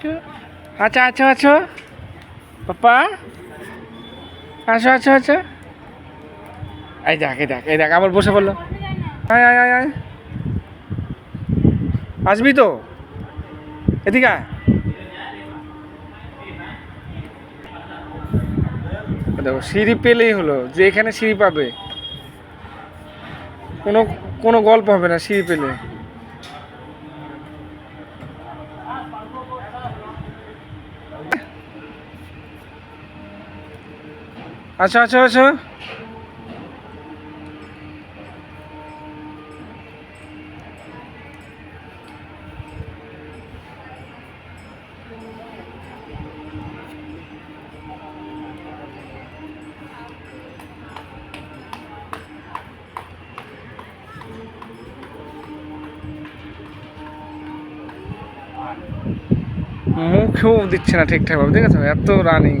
আচ্ছা আচ্ছা আচ্ছা পাপা আচ্ছা আচ্ছা আচ্ছা এই দেখ এই দেখ এই দেখ আবার বসে পড়লো আয় আয় আয় আয় আসবি তো এদিকে আয় দেখো সিঁড়ি পেলেই হলো যে এখানে সিঁড়ি পাবে কোনো কোনো গল্প হবে না সিঁড়ি পেলে আচ্ছা আচ্ছা আচ্ছা মুখেও দিচ্ছে না ঠিকঠাক ভাবে ঠিক আছে এত রানিং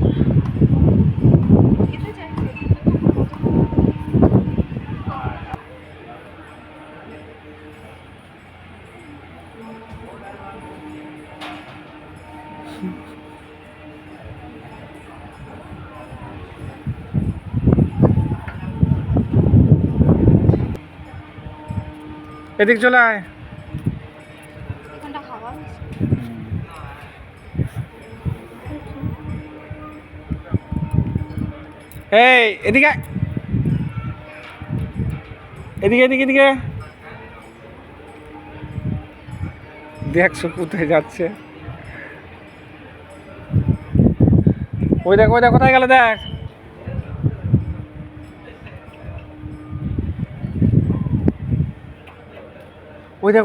এদিক চলে আয় এই এদিকে এদিকে এদিকে এদিকে দেখছো কোথায় যাচ্ছে ওই দেখ কোথায় গেল দেখ ওই দেখ